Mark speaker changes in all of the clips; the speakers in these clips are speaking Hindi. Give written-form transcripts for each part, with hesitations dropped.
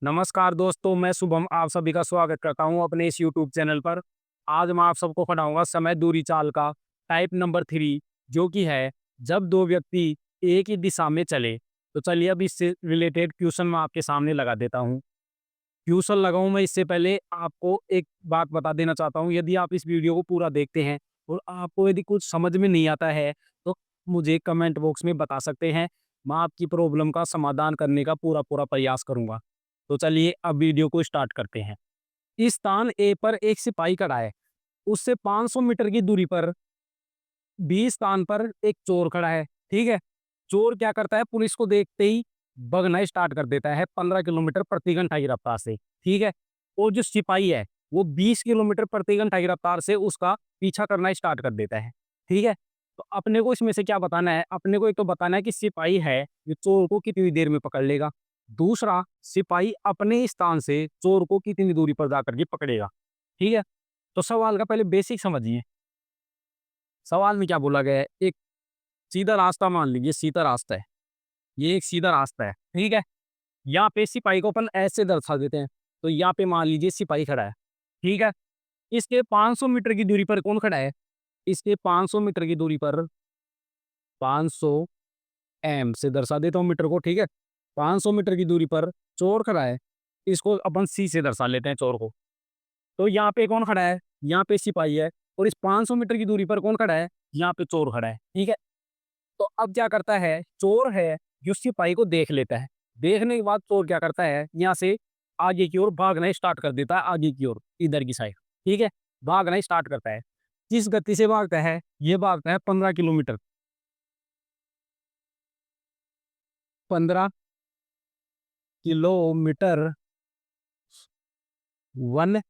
Speaker 1: नमस्कार दोस्तों, मैं शुभम आप सभी का स्वागत करता हूं अपने इस यूट्यूब चैनल पर। आज मैं आप सबको पढ़ाऊंगा समय दूरी चाल का टाइप नंबर 3, जो कि है जब दो व्यक्ति एक ही दिशा में चले। तो चलिए अब इससे रिलेटेड क्वेश्चन मैं आपके सामने लगा देता हूं। क्वेश्चन लगाऊं मैं इससे पहले आपको एक बात बता देना चाहता हूं। यदि आप इस वीडियो को पूरा देखते हैं और आपको यदि कुछ समझ में नहीं आता है, तो मुझे कमेंट बॉक्स में बता सकते हैं। मैं आपकी प्रॉब्लम का समाधान करने का पूरा पूरा प्रयास करूंगा। तो चलिए अब वीडियो को स्टार्ट करते हैं। इस स्थान ए पर एक सिपाही खड़ा है। उससे 500 मीटर की दूरी पर बी स्थान पर एक चोर खड़ा है। ठीक है। चोर क्या करता है, पुलिस को देखते ही भगना स्टार्ट कर देता है 15 किलोमीटर प्रति घंटा की रफ्तार से। ठीक है। और जो सिपाही है वो 20 किलोमीटर प्रति घंटा की रफ्तार से उसका पीछा करना स्टार्ट कर देता है। ठीक है। तो अपने को इसमें से क्या बताना है, अपने को एक तो बताना है कि सिपाही है ये चोर को कितनी देर में पकड़ लेगा। दूसरा, सिपाही अपने स्थान से चोर को कितनी दूरी पर जाकर के पकड़ेगा। ठीक है। तो सवाल का पहले बेसिक समझिए। सवाल में क्या बोला गया है, एक सीधा रास्ता मान लीजिए, सीधा रास्ता है। ये एक सीधा रास्ता है। ठीक है। यहाँ पे सिपाही को अपन ऐसे दर्शा देते हैं। तो यहाँ पे मान लीजिए सिपाही खड़ा है। ठीक है। इसके 500 मीटर की दूरी पर कौन खड़ा है, इसके 500 मीटर की दूरी पर 500 एम से दर्शा देता हूँ मीटर को। ठीक है। 500 मीटर की दूरी पर चोर खड़ा है। इसको अपन सी से दर्शा लेते हैं चोर को। तो यहाँ पे कौन खड़ा है, यहाँ पे सिपाही है। और इस 500 मीटर की दूरी पर कौन खड़ा है, यहाँ पे चोर खड़ा है। ठीक है। तो अब क्या करता है, चोर है जो सिपाही को देख लेता है। देखने के बाद चोर क्या करता है, यहाँ से आगे की ओर भागना स्टार्ट कर देता है, आगे की ओर इधर की साइड। ठीक है। भागना स्टार्ट करता है। किस गति से भागता है, ये भागता है 15 किलोमीटर, 15 किलोमीटर 1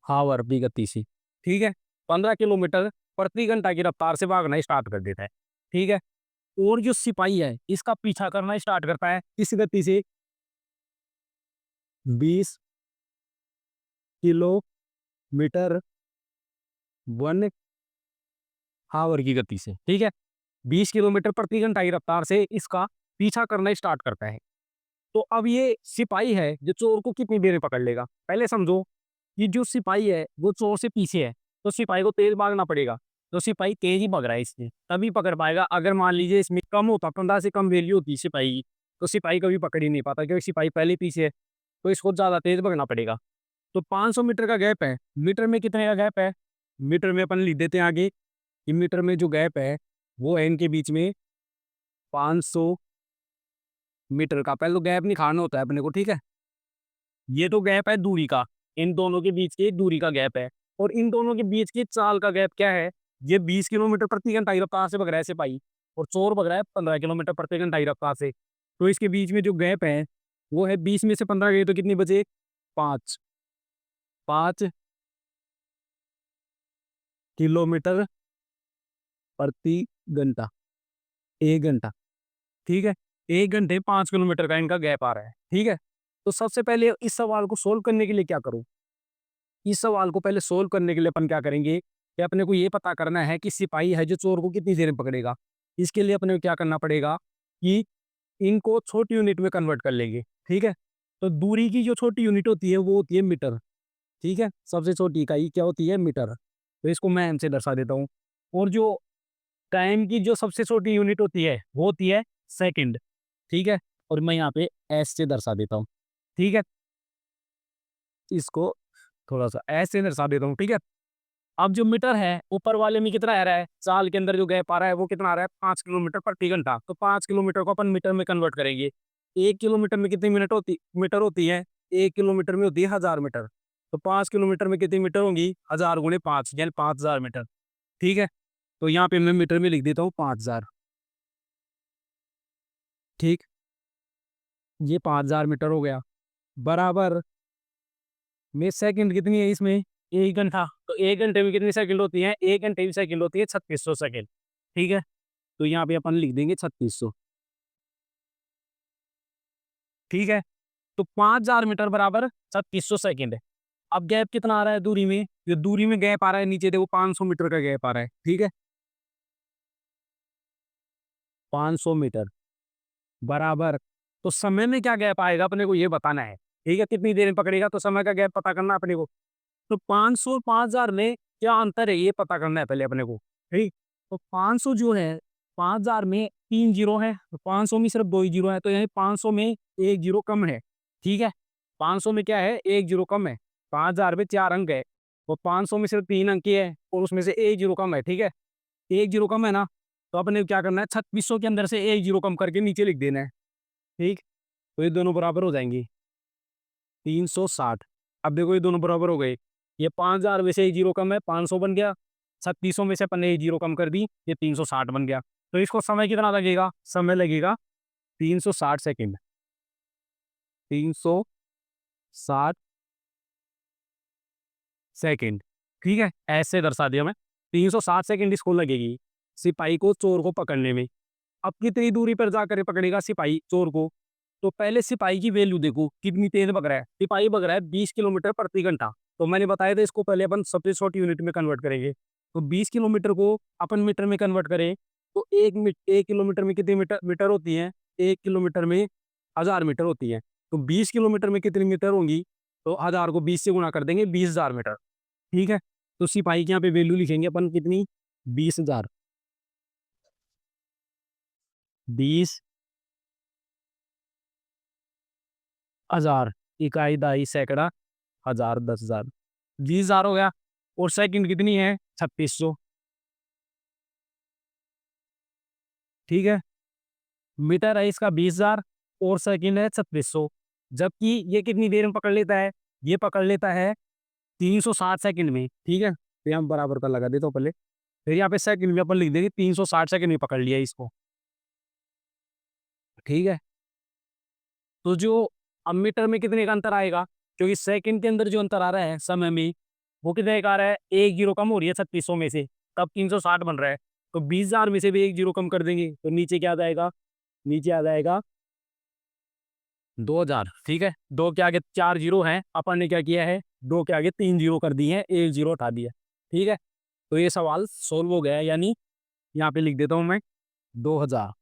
Speaker 1: आवर की गति से। ठीक है। 15 किलोमीटर प्रति घंटा की रफ्तार से भागना स्टार्ट कर देता है। ठीक है। और जो सिपाही है इसका पीछा करना स्टार्ट करता है किस गति से, 20 किलोमीटर 1 आवर की गति से। ठीक है। 20 किलोमीटर प्रति घंटा की रफ्तार से इसका पीछा करना स्टार्ट करता है। तो अब ये सिपाही है जो चोर को कितनी देर में पकड़ लेगा। पहले समझो कि जो सिपाही है वो चोर से पीछे है, तो सिपाही को तेज भागना पड़ेगा। तो सिपाही तेज ही भाग रहा है, इसलिए तभी पकड़ पाएगा। अगर मान लीजिए इसमें कम होता, 15 से कम वैल्यू होती सिपाही की, तो सिपाही कभी पकड़ ही नहीं पाता, क्योंकि सिपाही पहले पीछे है। तो इसको ज्यादा तेज भागना पड़ेगा। तो 500 मीटर का गैप है। मीटर में कितने का गैप है, मीटर में अपन लिख देते हैं आगे कि मीटर में जो गैप है वो है इनके बीच में 500 मीटर का। पहले तो गैप निकालना होता है अपने को। ठीक है। ये तो गैप है दूरी का, इन दोनों के बीच की दूरी का गैप है। और इन दोनों के बीच की चाल का गैप क्या है, ये 20 किलोमीटर प्रति घंटा की रफ्तार से भग रहा है सिपाही, और चोर भग रहा है 15 किलोमीटर प्रति घंटा की रफ्तार से। तो इसके बीच में जो गैप है वो है 20 में से 15 गए तो कितनी बचे, 5, 5 किलोमीटर प्रति घंटा, 1 घंटा। ठीक है। 1 घंटे 5 किलोमीटर का इनका गैप आ रहा है। ठीक है। तो सबसे पहले इस सवाल को सोल्व करने के लिए क्या करूं, इस सवाल को पहले सोल्व करने के लिए अपन क्या करेंगे कि अपने को ये पता करना है कि सिपाही है जो चोर को कितनी देर में पकड़ेगा। इसके लिए अपने को क्या करना पड़ेगा कि इनको छोटी यूनिट में कन्वर्ट कर लेंगे। ठीक है। तो दूरी की जो छोटी यूनिट होती है वो होती है मीटर। ठीक है। सबसे छोटी इकाई क्या होती है, मीटर। तो इसको मैं एम से दर्शा देता हूँ। और जो टाइम की जो सबसे छोटी यूनिट होती है वो होती है सेकंड। ठीक है। और मैं यहाँ पे एस से दर्शा देता हूँ। ठीक है। इसको थोड़ा सा ऐसे दर्शा देता हूँ। ठीक है। अब जो मीटर है ऊपर वाले में कितना आ रहा है, चाल के अंदर जो गैप आ रहा है वो कितना आ रहा है, 5 किलोमीटर प्रति घंटा। तो 5 किलोमीटर को अपन मीटर में कन्वर्ट करेंगे। 1 किलोमीटर में कितनी मिनट होती मीटर होती है, 1 किलोमीटर में होती है 1000 मीटर। तो 5 किलोमीटर में कितनी मीटर होंगी, 1000 × 5 यानी 5000 मीटर। ठीक है। तो यहाँ पे मैं मीटर में लिख देता हूँ 5000। ठीक। ये 5000 मीटर हो गया, बराबर में सेकंड कितनी है इसमें, 1 घंटा। तो 1 घंटे में कितनी सेकंड होती है, 1 घंटे में सेकंड होती है 3600 सेकंड। ठीक है। तो यहाँ पे अपन लिख देंगे 3600। ठीक है। तो 5000 मीटर बराबर 3600 सेकंड है। अब गैप कितना आ रहा है दूरी में, जो दूरी में गैप आ रहा है नीचे देखो 500 मीटर का गैप आ रहा है। ठीक है। 500 मीटर बराबर, तो समय में क्या गैप आएगा अपने को ये बताना है। ठीक है, कितनी देर में पकड़ेगा, तो समय का गैप पता करना है अपने को। तो 500 और 5000 में क्या अंतर है, ये पता करना है पहले अपने को, ठीक। तो 500 जो है, 5000 में 3 जीरो है, तो 500 में सिर्फ 2 ही जीरो है, तो यानी 500 में 1 जीरो कम है, ठीक है। 500 में क्या है, 1 जीरो कम है। 5000 में 4 अंक है, तो 500 में सिर्फ 3 अंक ही है और उसमें से 1 जीरो कम है, ठीक है। 1 जीरो कम है ना, तो अपने को क्या करना है, 3600 के अंदर से 1 जीरो कम करके नीचे लिख देना है, ठीक। तो ये दोनों बराबर हो जाएंगी, 360। अब देखो ये दोनों बराबर हो गए। ये 5000 में से 1 जीरो कम है, 500 बन गया। 3600 में से अपन ने 1 जीरो कम कर दी, ये 360 बन गया। तो इसको समय कितना लगेगा, समय लगेगा 360 सेकंड। 360 सेकंड, ठीक है, ऐसे दर्शा दिया मैं। 360 सेकंड इसको लगेगी सिपाही को चोर को पकड़ने में। अब कितनी दूरी पर जाकर पकड़ेगा सिपाही चोर को, तो पहले सिपाही की वैल्यू देखो कितनी तेज भग रहा है। सिपाही भग रहा है 20 किलोमीटर प्रति घंटा। तो मैंने बताया था इसको पहले अपन सबसे छोटी यूनिट में कन्वर्ट करेंगे। तो 20 किलोमीटर को अपन मीटर में कन्वर्ट करें, तो 1 किलोमीटर में कितनी मीटर मीटर होती है, 1 किलोमीटर में 1000 मीटर होती है। तो 20 किलोमीटर में कितनी मीटर होंगी, तो 1000 को 20 से गुणा कर देंगे, 20,000 मीटर, ठीक है। तो सिपाही के यहाँ पे वैल्यू लिखेंगे अपन कितनी, 20,000। 20,000 इकाई दाई सैकड़ा हजार 10,000, 20,000 हो गया। और सेकंड कितनी है, 3600, ठीक है। मीटर है इसका 20,000 और सेकंड है 3600। जबकि ये कितनी देर में पकड़ लेता है, ये पकड़ लेता है 360 सेकंड में, ठीक है। तो यहाँ बराबर का लगा देता हूँ पहले, फिर यहाँ पे सेकंड में अपन लिख देंगे 360 सेकंड में पकड़ लिया इसको, ठीक है। तो जो अब मीटर में कितने का अंतर आएगा, क्योंकि सेकंड के अंदर जो अंतर आ रहा है समय में, वो कितने का आ रहा है, 1 जीरो कम हो रही है 3600 में से, तब 360 बन रहा है। तो 20,000 में से भी 1 जीरो कम कर देंगे, तो नीचे क्या आ जाएगा, नीचे आ जाएगा 2,000, ठीक है। 2 के आगे 4 जीरो हैं, अपन ने क्या किया है, 2 के आगे 3 जीरो कर दिए हैं, 1 जीरो हटा दिया, ठीक है। तो ये सवाल सोल्व हो गया है, यानी यहाँ पे लिख देता हूँ मैं 2000,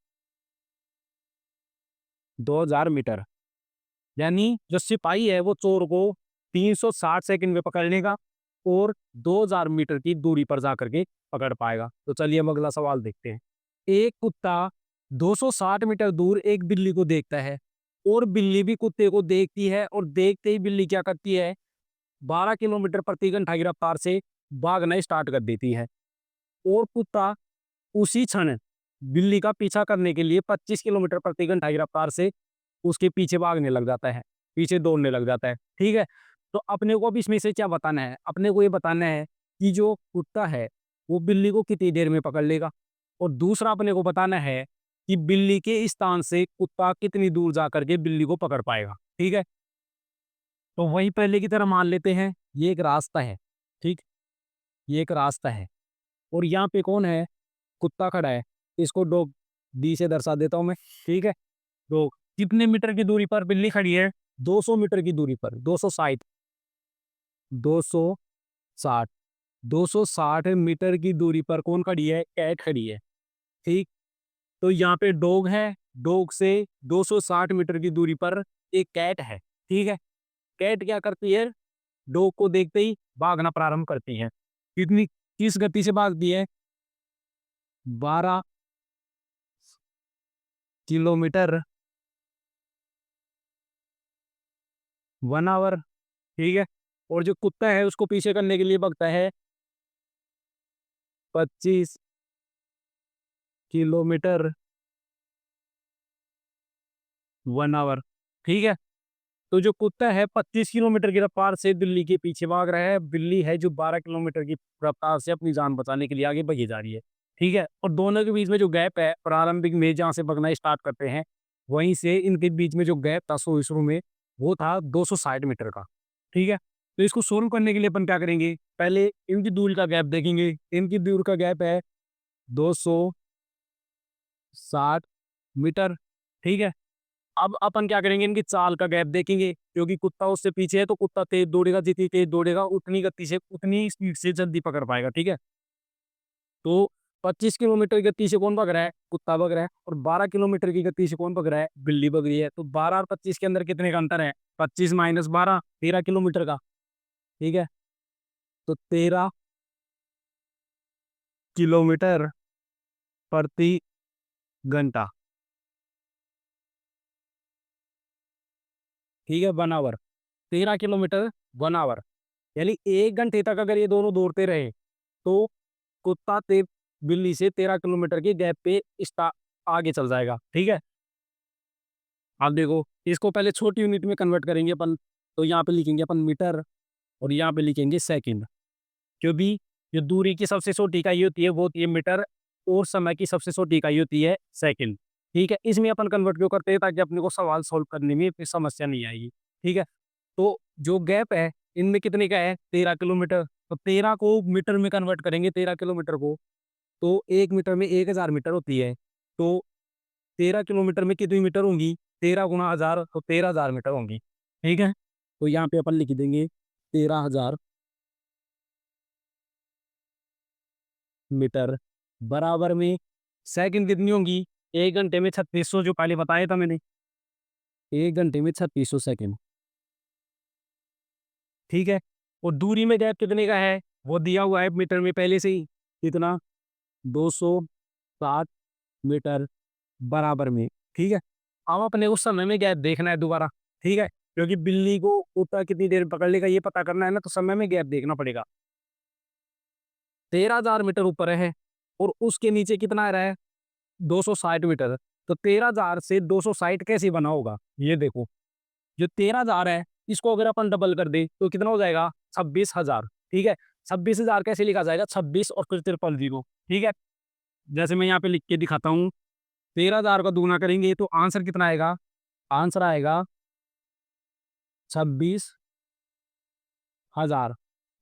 Speaker 1: 2000 मीटर। यानी जो सिपाही है वो चोर को 360 सेकंड में पकड़ लेगा और 2000 मीटर की दूरी पर जा करके पकड़ पाएगा। तो चलिए हम अगला सवाल देखते हैं। एक कुत्ता 260 मीटर दूर एक बिल्ली को देखता है और बिल्ली भी कुत्ते को देखती है, और देखते ही बिल्ली क्या करती है, 12 किलोमीटर प्रति घंटा की रफ्तार से भागना स्टार्ट कर देती है। और कुत्ता उसी क्षण बिल्ली का पीछा करने के लिए 25 किलोमीटर प्रति घंटा की रफ्तार से उसके पीछे भागने लग जाता है, पीछे दौड़ने लग जाता है, ठीक है। तो अपने को अब इसमें से क्या बताना है, अपने को ये बताना है कि जो कुत्ता है वो बिल्ली को कितनी देर में पकड़ लेगा, और दूसरा अपने को बताना है कि बिल्ली के स्थान से कुत्ता कितनी दूर जा करके बिल्ली को पकड़ पाएगा, ठीक है। तो वही पहले की तरह मान लेते हैं, ये एक रास्ता है, ठीक, ये एक रास्ता है, और यहाँ पे कौन है, कुत्ता खड़ा है। इसको डॉग डी से दर्शा देता हूँ मैं, ठीक है। तो कितने मीटर की दूरी पर बिल्ली खड़ी है, 200 मीटर की दूरी पर, 260, 260, 260 मीटर की दूरी पर कौन खड़ी है, कैट खड़ी है, ठीक। तो यहाँ पे डॉग है, डॉग से 260 मीटर की दूरी पर एक कैट है, ठीक है। कैट क्या करती है, डॉग को देखते ही भागना प्रारंभ करती है। कितनी, किस गति से भागती है, 12 किलोमीटर 1 आवर, ठीक है। और जो कुत्ता है उसको पीछे करने के लिए भागता है 25 किलोमीटर 1 आवर, ठीक है। तो जो कुत्ता है 25 किलोमीटर की रफ्तार से बिल्ली के पीछे भाग रहा है, बिल्ली है जो 12 किलोमीटर की रफ्तार से अपनी जान बचाने के लिए आगे भगी जा रही है, ठीक है। और दोनों के बीच में जो गैप है, प्रारंभिक में जहाँ से भगना स्टार्ट करते हैं, वहीं से इनके बीच में जो गैप था शुरू में, वो था 260 मीटर का, ठीक है। तो इसको सोल्व करने के लिए अपन क्या करेंगे, पहले इनकी दूरी का गैप देखेंगे। इनकी दूरी का गैप है 260 मीटर, ठीक है। अब अपन क्या करेंगे, इनकी चाल का गैप देखेंगे, क्योंकि कुत्ता उससे पीछे है, तो कुत्ता तेज दौड़ेगा, जितनी तेज दौड़ेगा उतनी गति से, उतनी स्पीड से जल्दी पकड़ पाएगा, ठीक है। तो 25 किलोमीटर की गति से कौन भग रहा है? कुत्ता भग रहा है। और 12 किलोमीटर की गति से कौन भग रहा है? बिल्ली भग रही है। तो 12 और 25 के अंदर कितने का अंतर है? 25 माइनस 12, 13 किलोमीटर का। ठीक है, तो 13 किलोमीटर प्रति घंटा। ठीक है, 1 आवर। 13 किलोमीटर 1 आवर, यानी 1 घंटे तक अगर ये दोनों दौड़ते रहे तो कुत्ता बिल्ली से 13 किलोमीटर के गैप पे आगे चल जाएगा। ठीक है, आप देखो इसको पहले छोटी यूनिट में कन्वर्ट करेंगे अपन। तो यहाँ पे लिखेंगे अपन मीटर और यहाँ पे लिखेंगे सेकंड, क्योंकि जो दूरी की सबसे छोटी इकाई होती है वो होती है मीटर, और समय की सबसे छोटी इकाई होती है सेकंड। ठीक है, इसमें अपन कन्वर्ट क्यों करते हैं? ताकि अपने को सवाल सॉल्व करने में फिर समस्या नहीं आएगी। ठीक है, तो जो गैप है इनमें कितने का है? 13 किलोमीटर। तो 13 को मीटर में कन्वर्ट करेंगे, 13 किलोमीटर को, तो 1 मीटर में 1000 मीटर होती है। तो 13 किलोमीटर में कितनी मीटर होंगी? 13 गुणा 1000, तो 13,000 मीटर होंगी। ठीक है, तो यहाँ पे अपन लिख देंगे 13,000 मीटर बराबर में सेकंड कितनी होंगी? 1 घंटे में 3600, जो पहले बताया था मैंने, 1 घंटे में 3600 सेकंड। ठीक है, और दूरी में गैप कितने का है वो दिया हुआ है मीटर में पहले से ही। कितना? 260 मीटर बराबर में। ठीक है, अब अपने उस समय में गैप देखना है दोबारा। ठीक है, क्योंकि बिल्ली को कुत्ता कितनी देर में पकड़ लेगा ये पता करना है ना, तो समय में गैप देखना पड़ेगा। 13,000 मीटर ऊपर है और उसके नीचे कितना आ रहा है? 260 मीटर। तो 13,000 से 260 कैसे बना होगा? ये देखो, जो 13,000 है इसको अगर अपन डबल कर दे तो कितना हो जाएगा? 26,000। ठीक है, 26,000 कैसे लिखा जाएगा? 26 और फिर ट्रिपल जीरो। ठीक है, जैसे मैं यहाँ पे लिख के दिखाता हूँ, 13,000 का दुगुना करेंगे तो आंसर कितना आएगा? आंसर आएगा 26,000।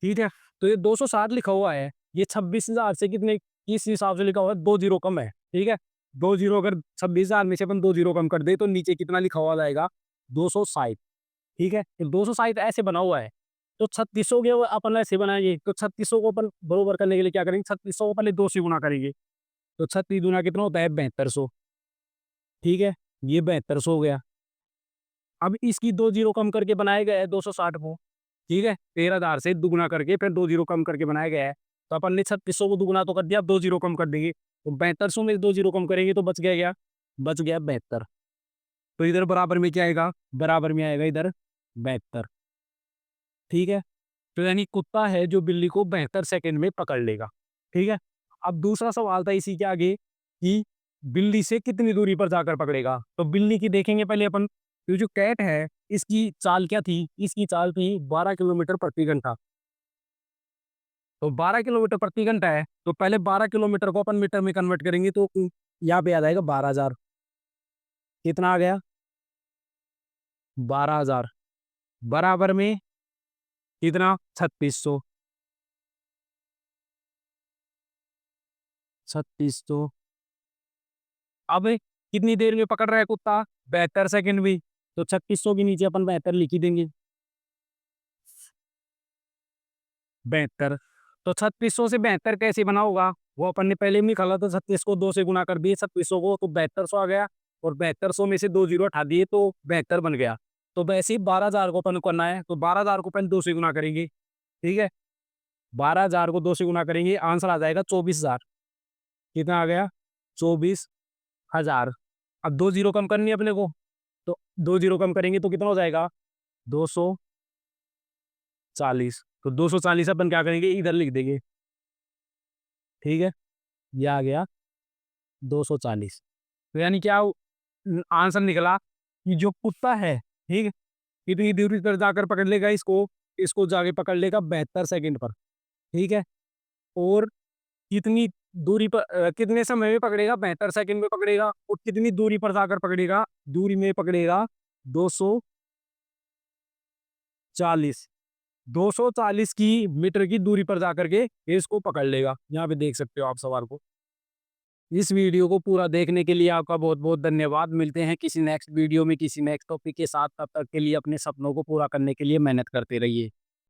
Speaker 1: ठीक है, तो ये 260 लिखा हुआ है, ये 26,000 से कितने किस हिसाब से लिखा हुआ है? 2 जीरो कम है। ठीक है, 2 जीरो अगर 26,000 में से अपन 2 जीरो कम कर दे तो नीचे कितना लिखा हुआ जाएगा? 260। ठीक है, तो 260 ऐसे बना हुआ है। तो 3600 के अपन ऐसे बनाएंगे, तो 3600 को अपन बरोबर करने के लिए क्या करेंगे? 3600 को पहले 2 से गुना करेंगे, तो 36 दूना कितना होता है? 7200। ठीक है, ये 7200 हो गया। अब इसकी 2 जीरो कम करके बनाया गया है 260 को। ठीक है, 13,000 से दुगुना करके फिर 2 जीरो कम करके बनाया गया है। तो अपन ने 3600 को दुगुना तो कर दिया, अब 2 जीरो कम कर देंगे। तो 7200 में 2 जीरो कम करेंगे तो बच गया क्या? बच गया 72। तो इधर बराबर में क्या आएगा? बराबर में आएगा इधर 72। ठीक है, तो यानी कुत्ता है जो बिल्ली को 72 सेकंड में पकड़ लेगा। ठीक है, अब दूसरा सवाल था इसी के आगे कि बिल्ली से कितनी दूरी पर जाकर पकड़ेगा। तो बिल्ली की देखेंगे पहले अपन। ये जो कैट है इसकी चाल क्या थी? इसकी चाल थी 12 किलोमीटर प्रति घंटा। तो 12 किलोमीटर प्रति घंटा है, तो पहले 12 किलोमीटर को अपन मीटर में कन्वर्ट करेंगे तो यहाँ पे आ जाएगा 12,000। कितना आ गया? 12,000 बराबर में कितना? 3600। 3600 अब कितनी देर में पकड़ रहा है कुत्ता? 72 सेकंड भी। तो 3600 के नीचे अपन 72 लिख ही देंगे। 72, तो 3600 से 72 कैसे बना होगा? वो अपन ने पहले भी निकाला था, 36 को 2 से गुना कर दिए 3600 को, तो 7200 आ गया। और 7200 में से 2 जीरो हटा दिए तो 72 बन गया। तो वैसे ही 12,000 को अपन को करना है, तो 12,000 को पहले 2 से गुना करेंगे। ठीक है, 12,000 को 2 से गुना करेंगे, आंसर आ जाएगा 24,000। कितना आ गया? 24,000। अब 2 जीरो कम करनी है अपने को, तो 2 जीरो कम करेंगे तो कितना हो जाएगा? 240। तो 240 अपन क्या करेंगे? इधर लिख देंगे। ठीक है, ये आ गया 240। तो यानी क्या आंसर निकला कि जो कुत्ता है, ठीक है, कितनी दूरी पर जाकर पकड़ लेगा इसको? इसको जाके पकड़ लेगा 72 सेकंड पर। ठीक है, और कितनी दूरी पर कितने समय में पकड़ेगा? 72 सेकंड में पकड़ेगा। और कितनी दूरी पर जाकर पकड़ेगा? दूरी में पकड़ेगा 240। 240 की मीटर की दूरी पर जाकर के ये इसको पकड़ लेगा। यहाँ पे देख सकते हो आप सवाल को। इस वीडियो को पूरा देखने के लिए आपका बहुत-बहुत धन्यवाद। मिलते हैं किसी नेक्स्ट वीडियो में किसी नेक्स्ट टॉपिक के साथ। तब तक के लिए अपने सपनों को पूरा करने के लिए मेहनत करते रहिए।